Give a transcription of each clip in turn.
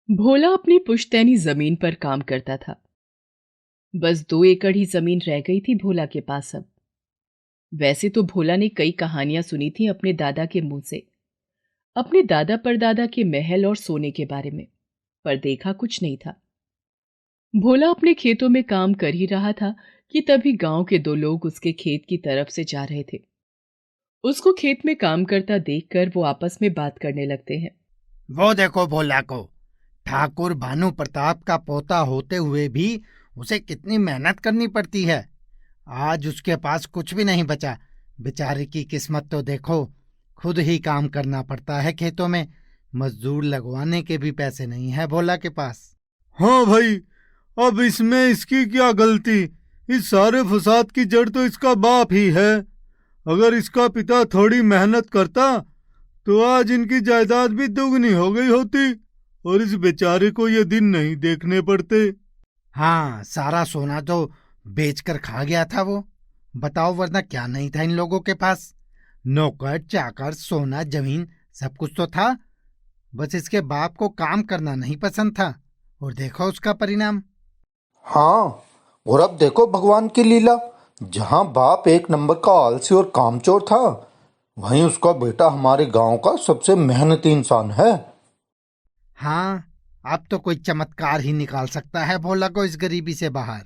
भोला अपनी पुश्तैनी जमीन पर काम करता था। बस 2 एकड़ ही जमीन रह गई थी भोला के पास अब। वैसे तो भोला ने कई कहानियां सुनी थी अपने दादा के मुंह से, अपने दादा परदादा के महल और सोने के बारे में, पर देखा कुछ नहीं था। भोला अपने खेतों में काम कर ही रहा था कि तभी गांव के 2 लोग उसके खेत की तरफ से जा रहे थे। उसको खेत में काम करता देखकर वो आपस में बात करने लगते हैं। वो देखो भोला को, ठाकुर भानु प्रताप का पोता होते हुए भी उसे कितनी मेहनत करनी पड़ती है। आज उसके पास कुछ भी नहीं बचा। बेचारे की किस्मत तो देखो, खुद ही काम करना पड़ता है खेतों में। मजदूर लगवाने के भी पैसे नहीं है भोला के पास। हाँ भाई, अब इसमें इसकी क्या गलती। इस सारे फसाद की जड़ तो इसका बाप ही है। अगर इसका पिता थोड़ी मेहनत करता तो आज इनकी जायदाद भी दुगनी हो गई होती और इस बेचारे को ये दिन नहीं देखने पड़ते। हाँ, सारा सोना तो बेचकर खा गया था वो। बताओ, वरना क्या नहीं था इन लोगों के पास। नौकर चाकर, सोना, जमीन, सब कुछ तो था। बस इसके बाप को काम करना नहीं पसंद था, और देखो उसका परिणाम। हाँ, और अब देखो भगवान की लीला। जहाँ बाप एक नंबर का आलसी और कामचोर था, वहीं उसका बेटा हमारे गांव का सबसे मेहनती इंसान है। हाँ, अब तो कोई चमत्कार ही निकाल सकता है भोला को इस गरीबी से बाहर।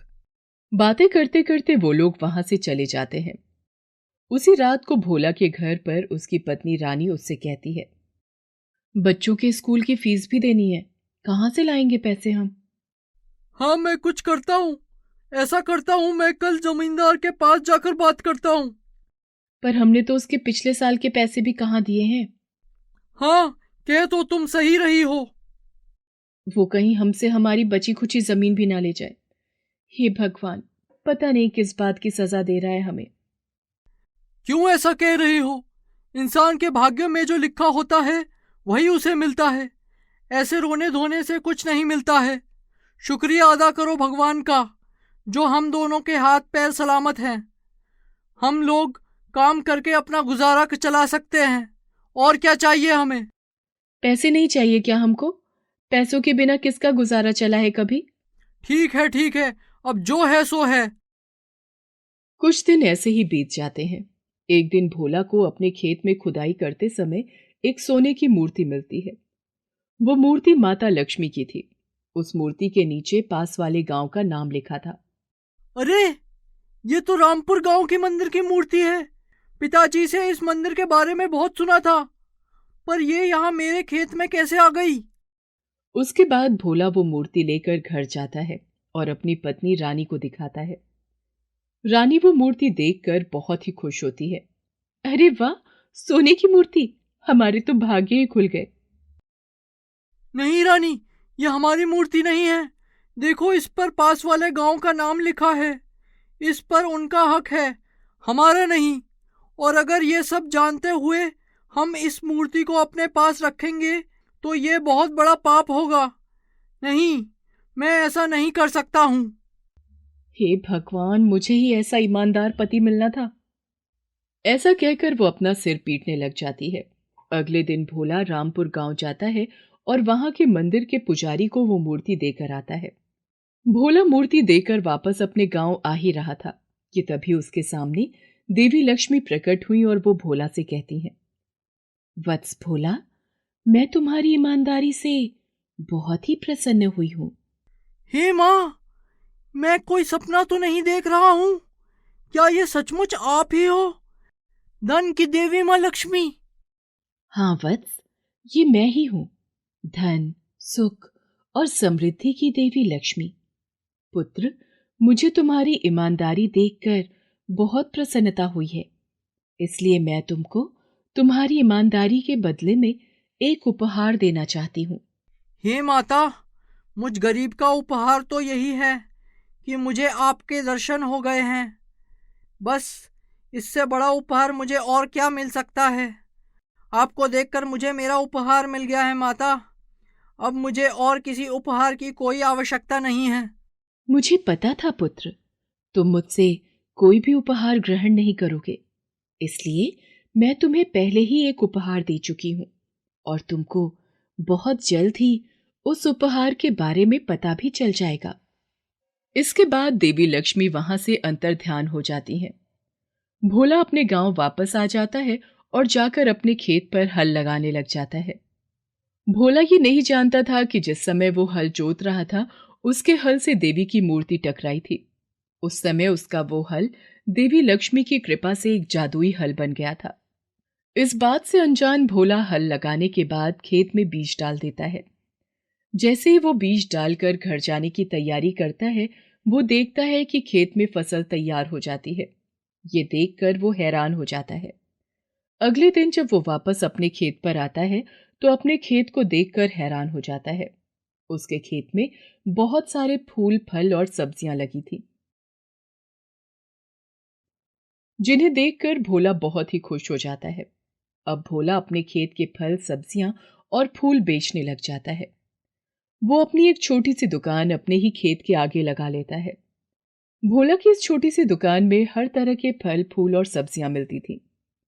बातें करते करते वो लोग वहां से चले जाते हैं। उसी रात को भोला के घर पर उसकी पत्नी रानी उससे कहती है, बच्चों के स्कूल की फीस भी देनी है, कहाँ से लाएंगे पैसे हम? हाँ, मैं कुछ करता हूँ। ऐसा करता हूँ, मैं कल जमींदार के पास जाकर बात करता हूँ। पर हमने तो उसके पिछले साल के पैसे भी कहाँ दिए हैं। हाँ, कह तो तुम सही रही हो। वो कहीं हमसे हमारी बची खुची जमीन भी ना ले जाए। हे भगवान, पता नहीं किस बात की सजा दे रहा है हमें। क्यों ऐसा कह रही हो? इंसान के भाग्य में जो लिखा होता है वही उसे मिलता है। ऐसे रोने धोने से कुछ नहीं मिलता है। शुक्रिया अदा करो भगवान का, जो हम दोनों के हाथ पैर सलामत हैं। हम लोग काम करके अपना गुजारा चला सकते हैं। और क्या चाहिए हमें? पैसे नहीं चाहिए क्या हमको? पैसों के बिना किसका गुजारा चला है कभी? ठीक है ठीक है, अब जो है सो है। कुछ दिन ऐसे ही बीत जाते हैं। एक दिन भोला को अपने खेत में खुदाई करते समय एक सोने की मूर्ति मिलती है। वो मूर्ति माता लक्ष्मी की थी। उस मूर्ति के नीचे पास वाले गांव का नाम लिखा था। अरे, ये तो रामपुर गांव की मंदिर की मूर्ति है। पिताजी से इस मंदिर के बारे में बहुत सुना था, पर ये यहाँ मेरे खेत में कैसे आ गई? उसके बाद भोला वो मूर्ति लेकर घर जाता है और अपनी पत्नी रानी को दिखाता है। रानी वो मूर्ति देखकर बहुत ही खुश होती है। अरे वाह, सोने की मूर्ति! हमारे तो भाग्य ही खुल गए। नहीं रानी, ये हमारी मूर्ति नहीं है। देखो, इस पर पास वाले गांव का नाम लिखा है। इस पर उनका हक है, हमारा नहीं। और अगर ये सब जानते हुए हम इस मूर्ति को अपने पास रखेंगे तो ये बहुत बड़ा पाप होगा। नहीं, मैं ऐसा नहीं कर सकता हूँ। हे भगवान, मुझे ही ऐसा ईमानदार पति मिलना था। ऐसा कहकर वो अपना सिर पीटने लग जाती है। अगले दिन भोला रामपुर गांव जाता है और वहां के मंदिर के पुजारी को वो मूर्ति देकर आता है। भोला मूर्ति देकर वापस अपने गांव आ ही रहा था कि तभी उसके सामने देवी लक्ष्मी प्रकट हुई और वो भोला से कहती हैं, वत्स भोला, मैं तुम्हारी ईमानदारी से बहुत ही प्रसन्न हुई हूं। हे माँ, मैं कोई सपना तो नहीं देख रहा हूँ। क्या ये सचमुच आप ही हो, धन की देवी माँ लक्ष्मी? हाँ वत्स, ये मैं ही हूं, धन, सुख और समृद्धि की देवी लक्ष्मी। पुत्र, मुझे तुम्हारी ईमानदारी देखकर बहुत प्रसन्नता हुई है, इसलिए मैं तुमको तुम्हारी ईमानदारी के बदले में एक उपहार देना चाहती हूँ। हे माता, मुझ गरीब का उपहार तो यही है कि मुझे आपके दर्शन हो गए हैं। बस इससे बड़ा उपहार मुझे और क्या मिल सकता है? आपको देखकर मुझे मेरा उपहार मिल गया है माता। अब मुझे और किसी उपहार की कोई आवश्यकता नहीं है। मुझे पता था पुत्र, तुम मुझसे कोई भी उपहार ग्रहण नहीं करोगे, इसलिए मैं तुम्हें पहले ही एक उपहार दे चुकी हूँ और तुमको बहुत जल्द ही उस उपहार के बारे में पता भी चल जाएगा। इसके बाद देवी लक्ष्मी वहां से अंतर्ध्यान हो जाती हैं। भोला अपने गांव वापस आ जाता है और जाकर अपने खेत पर हल लगाने लग जाता है। भोला ये नहीं जानता था कि जिस समय वो हल जोत रहा था, उसके हल से देवी की मूर्ति टकराई थी। उस समय उसका वो हल देवी लक्ष्मी की कृपा से एक जादुई हल बन गया था। इस बात से अनजान भोला हल लगाने के बाद खेत में बीज डाल देता है। जैसे ही वो बीज डालकर घर जाने की तैयारी करता है, वो देखता है कि खेत में फसल तैयार हो जाती है। ये देखकर वो हैरान हो जाता है। अगले दिन जब वो वापस अपने खेत पर आता है, तो अपने खेत को देखकर हैरान हो जाता है। उसके खेत में बहुत सारे फूल, फल और सब्जियां लगी थी, जिन्हें देखकर भोला बहुत ही खुश हो जाता है। अब भोला अपने खेत के फल, सब्जियां और फूल बेचने लग जाता है। वो अपनी एक छोटी सी दुकान अपने ही खेत के आगे लगा लेता है। भोला की इस छोटी सी दुकान में हर तरह के फल, फूल और सब्जियां मिलती थी।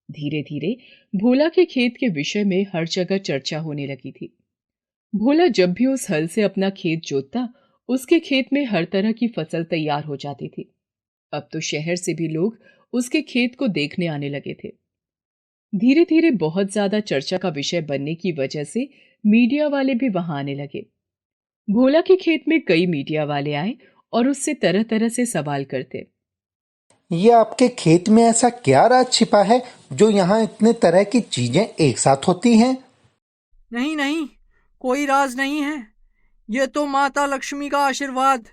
धीरे धीरे भोला के खेत के विषय में हर जगह चर्चा होने लगी थी। भोला जब भी उस हल से अपना खेत जोतता, उसके खेत में हर तरह की फसल तैयार हो जाती थी। अब तो शहर से भी लोग उसके खेत को देखने आने लगे थे। धीरे धीरे बहुत ज्यादा चर्चा का विषय बनने की वजह से मीडिया वाले भी वहां आने लगे। भोला के खेत में कई मीडिया वाले आए और उससे तरह तरह से सवाल करते। ये आपके खेत में ऐसा क्या राज छिपा है जो यहाँ इतने तरह की चीजें एक साथ होती हैं? नहीं नहीं, कोई राज नहीं है। ये तो माता लक्ष्मी का आशीर्वाद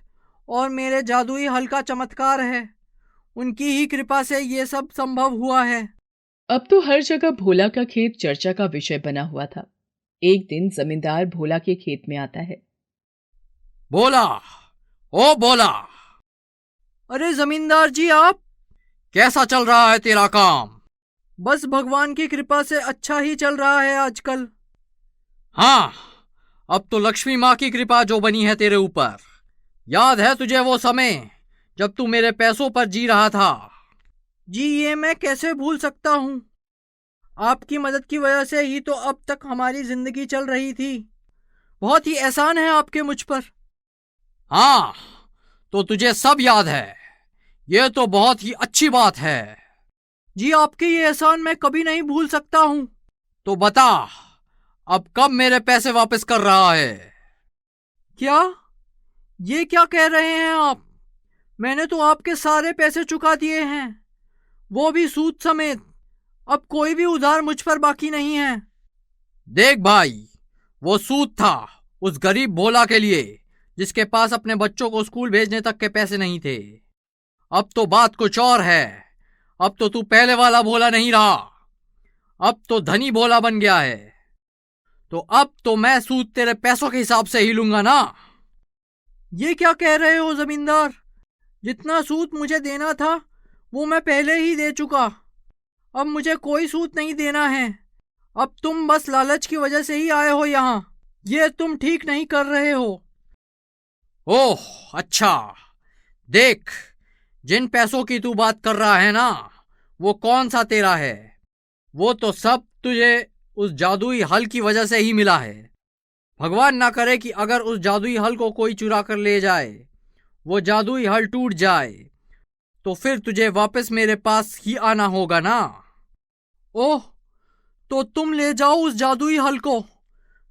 और मेरे जादुई हल का चमत्कार है। उनकी ही कृपा से ये सब संभव हुआ है। अब तो हर जगह भोला का खेत चर्चा का विषय बना हुआ था। एक दिन जमींदार भोला के खेत में आता है। बोला, ओ बोला। अरे जमींदार जी, आप? कैसा चल रहा है तेरा काम? बस भगवान की कृपा से अच्छा ही चल रहा है आजकल। हाँ, अब तो लक्ष्मी माँ की कृपा जो बनी है तेरे ऊपर। याद है तुझे वो समय जब तू मेरे पैसों पर जी रहा था? जी, ये मैं कैसे भूल सकता हूँ। आपकी मदद की वजह से ही तो अब तक हमारी जिंदगी चल रही थी। बहुत ही एहसान है आपके मुझ पर। हाँ, तो तुझे सब याद है। ये तो बहुत ही अच्छी बात है। जी, आपके ये एहसान मैं कभी नहीं भूल सकता हूँ। तो बता, अब कब मेरे पैसे वापस कर रहा है? क्या? ये क्या कह रहे हैं आप? मैंने तो आपके सारे पैसे चुका दिए हैं, वो भी सूद समेत। अब कोई भी उधार मुझ पर बाकी नहीं है। देख भाई, वो सूद था उस गरीब भोला के लिए जिसके पास अपने बच्चों को स्कूल भेजने तक के पैसे नहीं थे। अब तो बात कुछ और है। अब तो तू पहले वाला भोला नहीं रहा, अब तो धनी भोला बन गया है। तो अब तो मैं सूद तेरे पैसों के हिसाब से ही लूंगा ना। ये क्या कह रहे हो जमींदार? जितना सूद मुझे देना था वो मैं पहले ही दे चुका। अब मुझे कोई सूद नहीं देना है। अब तुम बस लालच की वजह से ही आए हो यहाँ। ये तुम ठीक नहीं कर रहे हो। ओह अच्छा, देख, जिन पैसों की तू बात कर रहा है ना, वो कौन सा तेरा है? वो तो सब तुझे उस जादुई हल की वजह से ही मिला है। भगवान ना करे कि अगर उस जादुई हल को कोई चुरा कर ले जाए, वो जादुई हल टूट जाए, तो फिर तुझे वापस मेरे पास ही आना होगा ना। ओह, तो तुम ले जाओ उस जादुई हल को।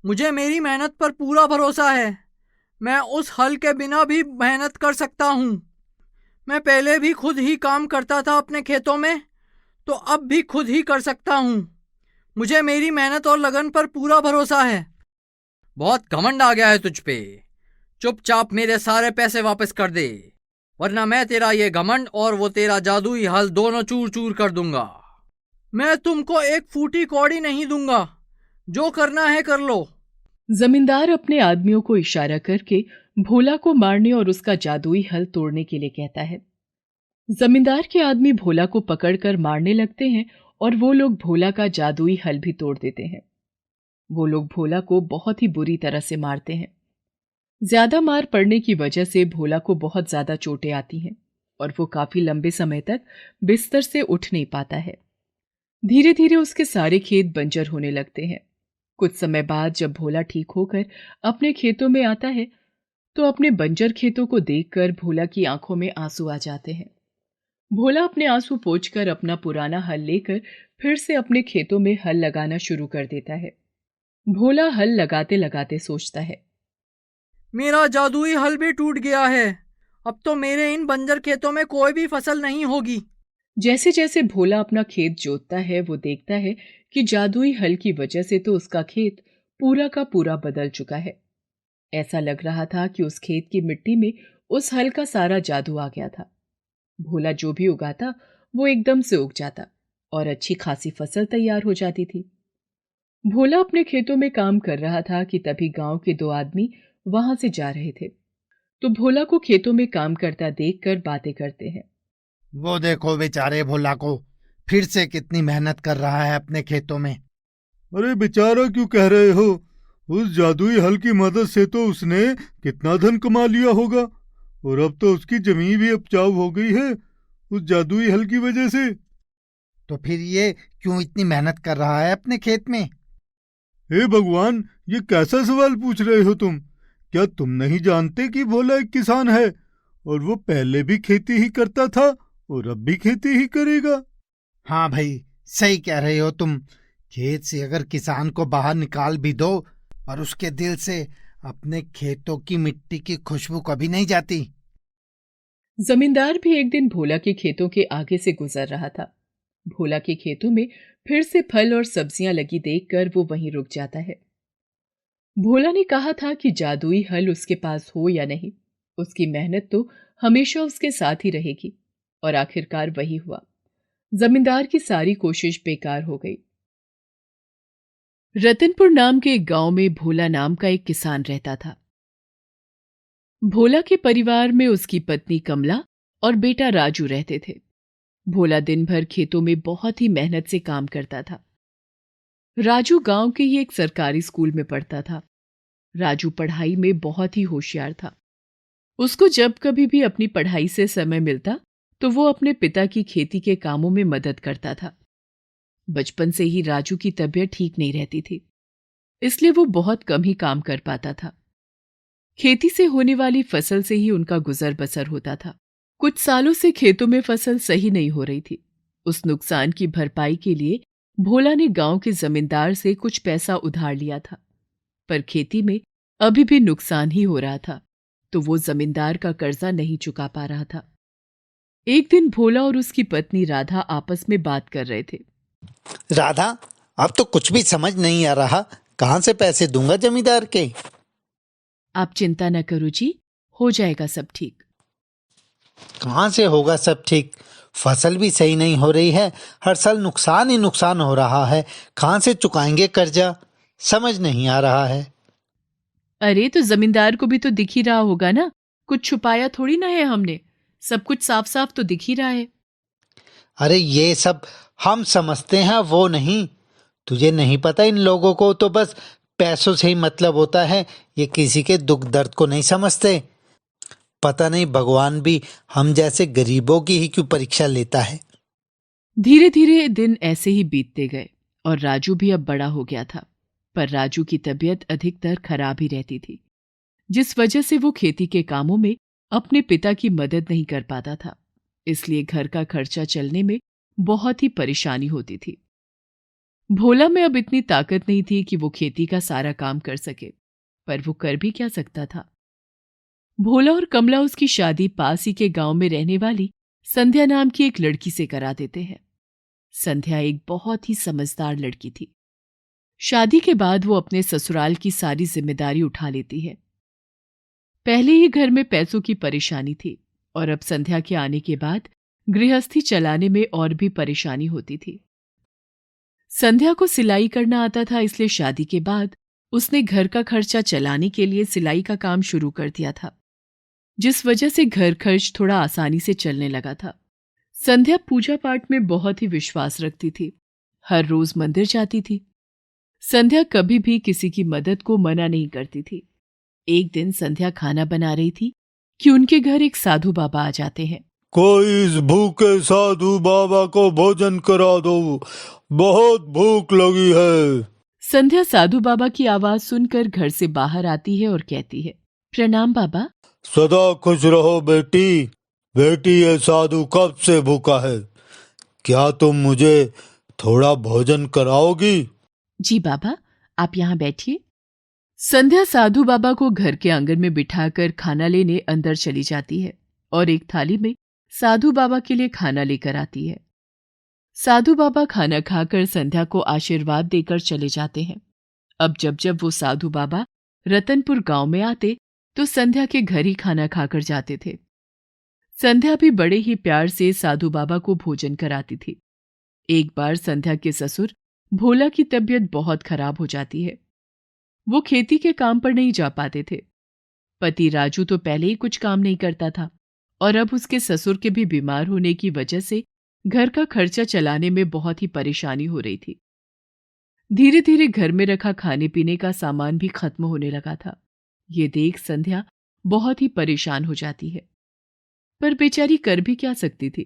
मुझे मेरी मेहनत पर पूरा भरोसा है। मैं उस हल के बिना भी मेहनत कर सकता हूँ। मैं पहले भी खुद ही काम करता था अपने खेतों में, तो अब भी खुद ही कर सकता हूँ। मुझे मेरी मेहनत और लगन पर पूरा भरोसा है। बहुत घमंड आ गया है तुझ पे। चुपचाप मेरे सारे पैसे वापस कर दे, वरना मैं तेरा ये घमंड और वो तेरा जादुई हल दोनों चूर चूर कर दूंगा। मैं तुमको एक फूटी कौड़ी नहीं दूंगा। जो करना है कर लो। जमींदार अपने आदमियों को इशारा करके भोला को मारने और उसका जादुई हल तोड़ने के लिए कहता है। जमींदार के आदमी भोला को पकड़कर मारने लगते हैं और वो लोग भोला का जादुई हल भी तोड़ देते हैं। वो लोग भोला को बहुत ही बुरी तरह से मारते हैं। ज्यादा मार पड़ने की वजह से भोला को बहुत ज्यादा चोटें आती हैं और वो काफी लंबे समय तक बिस्तर से उठ नहीं पाता है। धीरे धीरे उसके सारे खेत बंजर होने लगते हैं कुछ समय बाद जब भोला ठीक होकर अपने खेतों में आता है तो अपने बंजर खेतों को देखकर भोला की आंखों में आंसू आ जाते हैं। भोला अपने आंसू पोंछकर अपना पुराना हल लेकर फिर से अपने खेतों में हल लगाना शुरू कर देता है। भोला हल लगाते लगाते सोचता है, मेरा जादुई हल भी टूट गया है। अब तो मेरे इन बंजर खेतों में कोई भी फसल नहीं होगी। जैसे जैसे भोला अपना खेत जोतता है वो देखता है कि जादुई हल की वजह से तो उसका खेत पूरा का पूरा बदल चुका है। ऐसा लग रहा था कि उस खेत की मिट्टी में उस हल का सारा जादू आ गया था। भोला जो भी उगाता वो एकदम से उग जाता और अच्छी खासी फसल तैयार हो जाती थी। भोला अपने खेतों में काम कर रहा था कि तभी गांव के दो आदमी वहां से जा रहे थे। तो भोला को खेतों में काम करता देखकर बातें करते हैं। वो देखो बेचारे भोला को, फिर से कितनी मेहनत कर रहा है अपने खेतों में। अरे बेचारा क्यों कह रहे हो? उस जादुई हल की मदद से तो उसने कितना धन कमा लिया होगा, और अब तो उसकी जमीन भी उपजाऊ हो गई है उस जादुई हल की वजह से। तो फिर ये क्यों इतनी मेहनत कर रहा है अपने खेत में? हे भगवान, ये कैसा सवाल पूछ रहे हो तुम? क्या तुम नहीं जानते कि भोला एक किसान है और वो पहले भी खेती ही करता था और अब भी खेती ही करेगा? हाँ भाई, सही कह रहे हो तुम। खेत से अगर किसान को बाहर निकाल भी दो और उसके दिल से अपने खेतों की मिट्टी की खुशबू कभी नहीं जाती। जमींदार भी एक दिन भोला के खेतों के आगे से गुजर रहा था। भोला के खेतों में फिर से फल और सब्जियां लगी देखकर वो वहीं रुक जाता है। भोला ने कहा था कि जादुई हल उसके पास हो या नहीं, उसकी मेहनत तो हमेशा उसके साथ ही रहेगी, और आखिरकार वही हुआ। जमींदार की सारी कोशिश बेकार हो गई। रतनपुर नाम के एक गांव में भोला नाम का एक किसान रहता था। भोला के परिवार में उसकी पत्नी कमला और बेटा राजू रहते थे। भोला दिन भर खेतों में बहुत ही मेहनत से काम करता था। राजू गांव के ही एक सरकारी स्कूल में पढ़ता था। राजू पढ़ाई में बहुत ही होशियार था। उसको जब कभी भी अपनी पढ़ाई से समय मिलता तो वो अपने पिता की खेती के कामों में मदद करता था। बचपन से ही राजू की तबीयत ठीक नहीं रहती थी, इसलिए वो बहुत कम ही काम कर पाता था। खेती से होने वाली फसल से ही उनका गुजर बसर होता था। कुछ सालों से खेतों में फसल सही नहीं हो रही थी। उस नुकसान की भरपाई के लिए भोला ने गांव के जमींदार से कुछ पैसा उधार लिया था, पर खेती में अभी भी नुकसान ही हो रहा था, तो वो जमींदार का कर्जा नहीं चुका पा रहा था। एक दिन भोला और उसकी पत्नी राधा आपस में बात कर रहे थे। राधा, अब तो कुछ भी समझ नहीं आ रहा, कहाँ से पैसे दूंगा जमींदार के? आप चिंता न करो जी, हो जाएगा सब ठीक। कहाँ से होगा सब ठीक? फसल भी सही नहीं हो रही है, हर साल नुकसान ही नुकसान हो रहा है। कहाँ से चुकाएंगे कर्जा, समझ नहीं आ रहा है। अरे तो जमींदार को भी तो दिख ही रहा होगा ना, कुछ छुपाया थोड़ी ना है हमने, सब कुछ साफ साफ तो दिख ही रहा है। अरे ये सब हम समझते हैं, वो नहीं। तुझे नहीं पता, इन लोगों को तो बस पैसों से ही मतलब होता है। ये किसी के दुख दर्द को नहीं समझते। पता नहीं भगवान भी हम जैसे गरीबों की ही क्यों परीक्षा लेता है। धीरे धीरे दिन ऐसे ही बीतते गए और राजू भी अब बड़ा हो गया था, पर राजू की तबीयत अधिकतर खराब ही रहती थी, जिस वजह से वो खेती के कामों में अपने पिता की मदद नहीं कर पाता था। इसलिए घर का खर्चा चलने में बहुत ही परेशानी होती थी। भोला में अब इतनी ताकत नहीं थी कि वो खेती का सारा काम कर सके, पर वो कर भी क्या सकता था। भोला और कमला उसकी शादी पास ही के गांव में रहने वाली संध्या नाम की एक लड़की से करा देते हैं। संध्या एक बहुत ही समझदार लड़की थी। शादी के बाद वो अपने ससुराल की सारी जिम्मेदारी उठा लेती है। पहले ही घर में पैसों की परेशानी थी और अब संध्या के आने के बाद गृहस्थी चलाने में और भी परेशानी होती थी। संध्या को सिलाई करना आता था, इसलिए शादी के बाद उसने घर का खर्चा चलाने के लिए सिलाई का काम शुरू कर दिया था, जिस वजह से घर खर्च थोड़ा आसानी से चलने लगा था। संध्या पूजा पाठ में बहुत ही विश्वास रखती थी, हर रोज मंदिर जाती थी। संध्या कभी भी किसी की मदद को मना नहीं करती थी। एक दिन संध्या खाना बना रही थी कि उनके घर एक साधु बाबा आ जाते हैं। कोई इस भूखे साधु बाबा को भोजन करा दो, बहुत भूख लगी है। संध्या साधु बाबा की आवाज सुनकर घर से बाहर आती है और कहती है, प्रणाम बाबा। सदा खुश रहो बेटी। बेटी, ये साधु कब से भूखा है, क्या तुम मुझे थोड़ा भोजन कराओगी? जी बाबा, आप यहाँ बैठिए। संध्या साधु बाबा को घर के आंगन में बिठाकर खाना लेने अंदर चली जाती है और एक थाली में साधु बाबा के लिए खाना लेकर आती है। साधु बाबा खाना खाकर संध्या को आशीर्वाद देकर चले जाते हैं। अब जब जब वो साधु बाबा रतनपुर गांव में आते तो संध्या के घर ही खाना खाकर जाते थे। संध्या भी बड़े ही प्यार से साधु बाबा को भोजन कराती थी। एक बार संध्या के ससुर भोला की तबीयत बहुत खराब हो जाती है। वो खेती के काम पर नहीं जा पाते थे। पति राजू तो पहले ही कुछ काम नहीं करता था और अब उसके ससुर के भी बीमार होने की वजह से घर का खर्चा चलाने में बहुत ही परेशानी हो रही थी। धीरे धीरे घर में रखा खाने पीने का सामान भी खत्म होने लगा था। ये देख संध्या बहुत ही परेशान हो जाती है, पर बेचारी कर भी क्या सकती थी।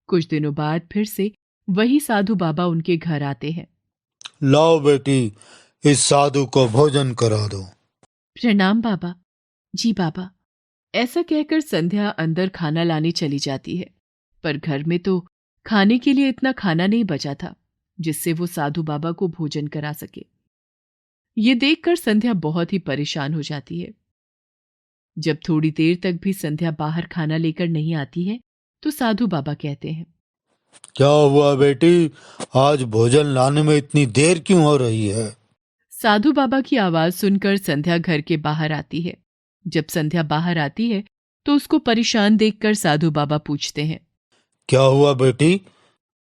कुछ दिनों बाद फिर से वही साधु बाबा उनके घर आते हैं। लाओ बेटी, इस साधु को भोजन करा दो। प्रणाम बाबा। जी बाबा। ऐसा कहकर संध्या अंदर खाना लाने चली जाती है, पर घर में तो खाने के लिए इतना खाना नहीं बचा था जिससे वो साधु बाबा को भोजन करा सके। ये देखकर संध्या बहुत ही परेशान हो जाती है। जब थोड़ी देर तक भी संध्या बाहर खाना लेकर नहीं आती है तो साधु बाबा कहते हैं, क्या हुआ बेटी, आज भोजन लाने में इतनी देर क्यों हो रही है? साधु बाबा की आवाज सुनकर संध्या घर के बाहर आती है। जब संध्या बाहर आती है तो उसको परेशान देखकर साधु बाबा पूछते हैं, क्या हुआ बेटी,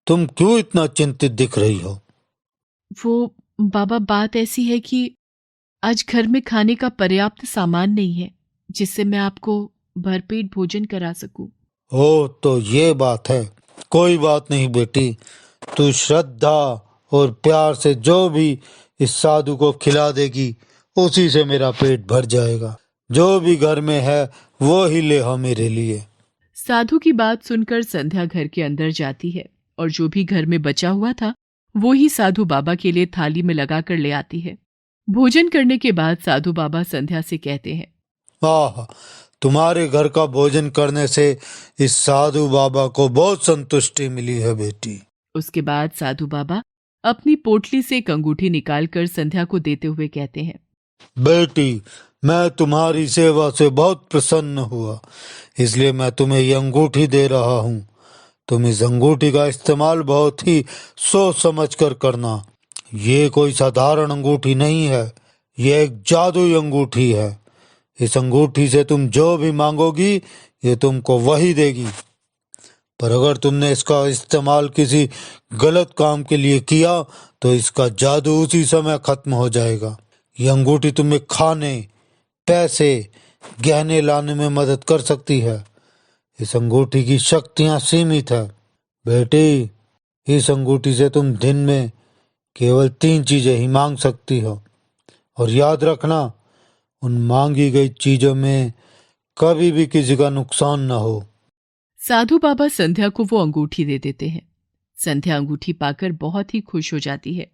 तुम क्यों इतना चिंतित दिख रही हो? वो बाबा, बात ऐसी है कि आज घर में खाने का पर्याप्त सामान नहीं है जिससे मैं आपको भरपेट भोजन करा सकूं। ओह, तो ये बात है। कोई बात नहीं बेटी, तू श्रद्धा और प्यार से जो भी इस साधु को खिला देगी उसी से मेरा पेट भर जाएगा। जो भी घर में है वो ही ले आओ मेरे लिए। साधु की बात सुनकर संध्या घर के अंदर जाती है और जो भी घर में बचा हुआ था वो ही साधु बाबा के लिए थाली में लगाकर ले आती है। भोजन करने के बाद साधु बाबा संध्या से कहते हैं, आह, तुम्हारे घर का भोजन करने से इस साधु बाबा को बहुत संतुष्टि मिली है बेटी। उसके बाद साधु बाबा अपनी पोटली से एक अंगूठी निकालकर संध्या को देते हुए कहते हैं, बेटी, मैं तुम्हारी सेवा से बहुत प्रसन्न हुआ, इसलिए मैं तुम्हें ये अंगूठी दे रहा हूँ। तुम इस अंगूठी का इस्तेमाल बहुत ही सोच समझ कर करना। ये कोई साधारण अंगूठी नहीं है, ये एक जादुई अंगूठी है। इस अंगूठी से तुम जो भी मांगोगी ये तुमको वही देगी, पर अगर तुमने इसका इस्तेमाल किसी गलत काम के लिए किया तो इसका जादू उसी समय खत्म हो जाएगा। ये अंगूठी तुम्हें खाने, पैसे, गहने लाने में मदद कर सकती है। इस अंगूठी की शक्तियां सीमित है। बेटी, इस अंगूठी से तुम दिन में केवल 3 चीजें ही मांग सकती हो, और याद रखना, उन मांगी गई चीजों में कभी भी किसी का नुकसान न हो। साधु बाबा संध्या को वो अंगूठी दे देते हैं। संध्या अंगूठी पाकर बहुत ही खुश हो जाती है।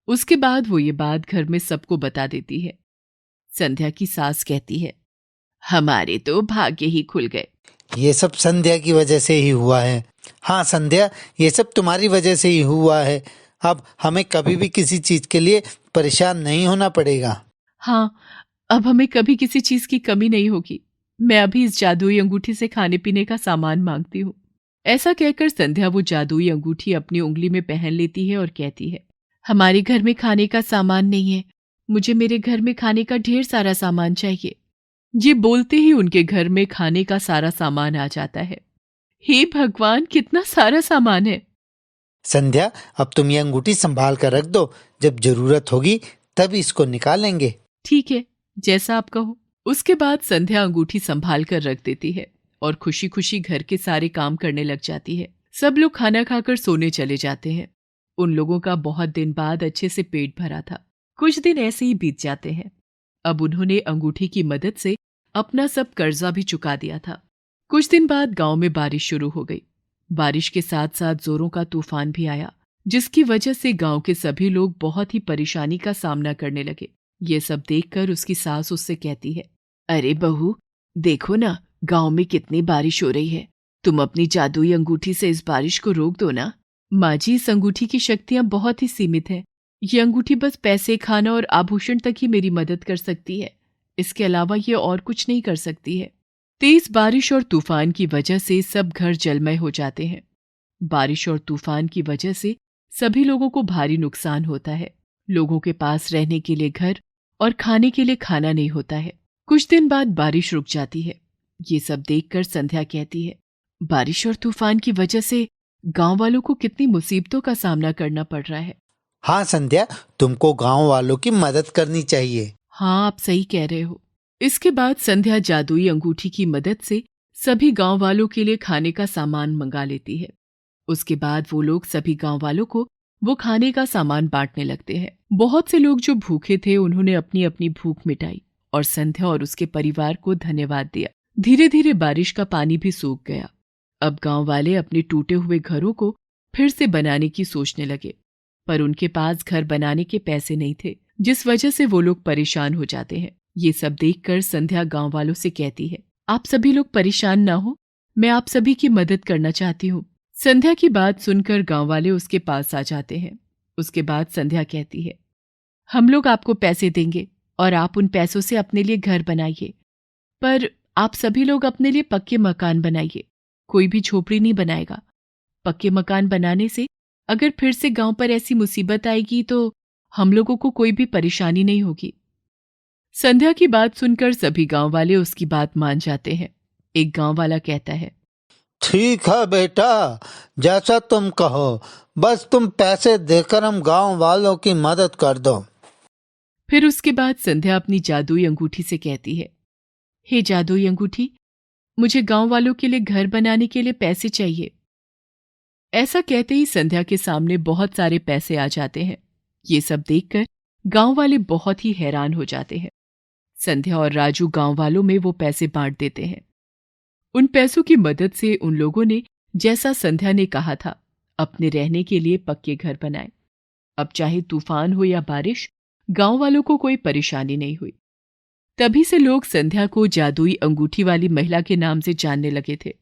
उसके बाद वो ये बात घर में सबको बता देती है। संध्या की सास कहती है, हमारे तो भाग्य ही खुल गए। ये सब संध्या की वजह से ही हुआ है। हाँ संध्या, ये सब तुम्हारी वजह से ही हुआ है। अब हमें कभी भी किसी चीज के लिए परेशान नहीं होना पड़ेगा। हाँ, अब हमें कभी किसी चीज की कमी नहीं होगी। मैं अभी इस जादुई अंगूठी से खाने पीने का सामान मांगती हूँ। ऐसा कहकर संध्या वो जादुई अंगूठी अपनी उंगली में पहन लेती है और कहती है, हमारे घर में खाने का सामान नहीं है, मुझे मेरे घर में खाने का ढेर सारा सामान चाहिए। ये बोलते ही उनके घर में खाने का सारा सामान आ जाता है। हे भगवान, कितना सारा सामान है। संध्या, अब तुम ये अंगूठी संभाल कर रख दो, जब जरूरत होगी तब इसको निकालेंगे। ठीक है, जैसा आप कहो। उसके बाद संध्या अंगूठी संभाल कर रख देती है और खुशी खुशी घर के सारे काम करने लग जाती है। सब लोग खाना खाकर सोने चले जाते हैं। उन लोगों का बहुत दिन बाद अच्छे से पेट भरा था। कुछ दिन ऐसे ही बीत जाते हैं। अब उन्होंने अंगूठी की मदद से अपना सब कर्जा भी चुका दिया था। कुछ दिन बाद गांव में बारिश शुरू हो गई। बारिश के साथ साथ जोरों का तूफान भी आया, जिसकी वजह से गांव के सभी लोग बहुत ही परेशानी का सामना करने लगे। ये सब देखकर उसकी सास उससे कहती है, अरे बहू, देखो ना, गांव में कितनी बारिश हो रही है। तुम अपनी जादुई अंगूठी से इस बारिश को रोक दो ना। माँ जी, इस अंगूठी की शक्तियां बहुत ही सीमित हैं। ये अंगूठी बस पैसे, खाना और आभूषण तक ही मेरी मदद कर सकती है। इसके अलावा ये और कुछ नहीं कर सकती है। तेज बारिश और तूफान की वजह से सब घर जलमय हो जाते हैं। बारिश और तूफान की वजह से सभी लोगों को भारी नुकसान होता है। लोगों के पास रहने के लिए घर और खाने के लिए खाना नहीं होता है। कुछ दिन बाद बारिश रुक जाती है। ये सब देखकर संध्या कहती है, बारिश और तूफान की वजह से गांव वालों को कितनी मुसीबतों का सामना करना पड़ रहा है। हाँ संध्या, तुमको गांव वालों की मदद करनी चाहिए। हाँ, आप सही कह रहे हो। इसके बाद संध्या जादुई अंगूठी की मदद से सभी गांव वालों के लिए खाने का सामान मंगा लेती है। उसके बाद वो लोग सभी गांव वालों को वो खाने का सामान बांटने लगते हैं। बहुत से लोग जो भूखे थे उन्होंने अपनी अपनी भूख मिटाई और संध्या और उसके परिवार को धन्यवाद दिया। धीरे धीरे बारिश का पानी भी सूख गया। अब गांव वाले अपने टूटे हुए घरों को फिर से बनाने की सोचने लगे, पर उनके पास घर बनाने के पैसे नहीं थे, जिस वजह से वो लोग परेशान हो जाते हैं। ये सब देखकर संध्या गांव वालों से कहती है, आप सभी लोग परेशान ना हो, मैं आप सभी की मदद करना चाहती हूँ। संध्या की बात सुनकर गांव वाले उसके पास आ जाते हैं। उसके बाद संध्या कहती है, हम लोग आपको पैसे देंगे और आप उन पैसों से अपने लिए घर बनाइए, पर आप सभी लोग अपने लिए पक्के मकान बनाइए। कोई भी झोपड़ी नहीं बनाएगा। पक्के मकान बनाने से अगर फिर से गांव पर ऐसी मुसीबत आएगी तो हम लोगों को कोई भी परेशानी नहीं होगी। संध्या की बात सुनकर सभी गांव वाले उसकी बात मान जाते हैं। एक गांव वाला कहता है, ठीक है बेटा, जैसा तुम कहो, बस तुम पैसे देकर हम गांव वालों की मदद कर दो। फिर उसके बाद संध्या अपनी जादुई अंगूठी से कहती है, हे जादुई अंगूठी, मुझे गांव वालों के लिए घर बनाने के लिए पैसे चाहिए। ऐसा कहते ही संध्या के सामने बहुत सारे पैसे आ जाते हैं। ये सब देखकर गांव वाले बहुत ही हैरान हो जाते हैं। संध्या और राजू गांव वालों में वो पैसे बांट देते हैं। उन पैसों की मदद से उन लोगों ने, जैसा संध्या ने कहा था, अपने रहने के लिए पक्के घर बनाए। अब चाहे तूफान हो या बारिश, गांव वालों को कोई परेशानी नहीं हुई। तभी से लोग संध्या को जादुई अंगूठी वाली महिला के नाम से जानने लगे थे।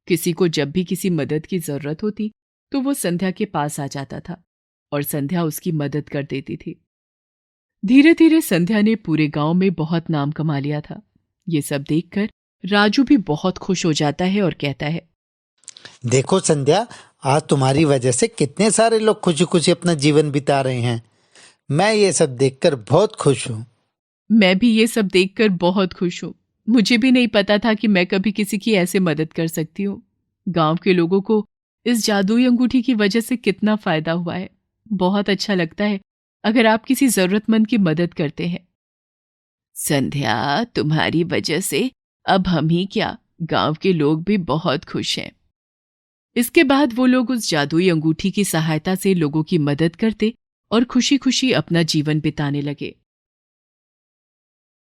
किसी को जब भी किसी मदद की जरूरत होती तो वो संध्या के पास आ जाता था और संध्या उसकी मदद कर देती थी। धीरे धीरे संध्या ने पूरे गांव में बहुत नाम कमा लिया था। ये सब देखकर राजू भी बहुत खुश हो जाता है और कहता है, देखो संध्या, आज तुम्हारी वजह से कितने सारे लोग खुशी खुशी अपना जीवन बिता रहे हैं। मैं ये सब देखकर बहुत खुश हूँ। मैं भी ये सब देखकर बहुत खुश हूँ। मुझे भी नहीं पता था कि मैं कभी किसी की ऐसे मदद कर सकती हूँ। गांव के लोगों को इस जादुई अंगूठी की वजह से कितना फायदा हुआ है। बहुत अच्छा लगता है अगर आप किसी जरूरतमंद की मदद करते हैं। संध्या, तुम्हारी वजह से अब हम ही क्या, गांव के लोग भी बहुत खुश हैं। इसके बाद वो लोग उस जादुई अंगूठी की सहायता से लोगों की मदद करते और खुशी खुशी अपना जीवन बिताने लगे।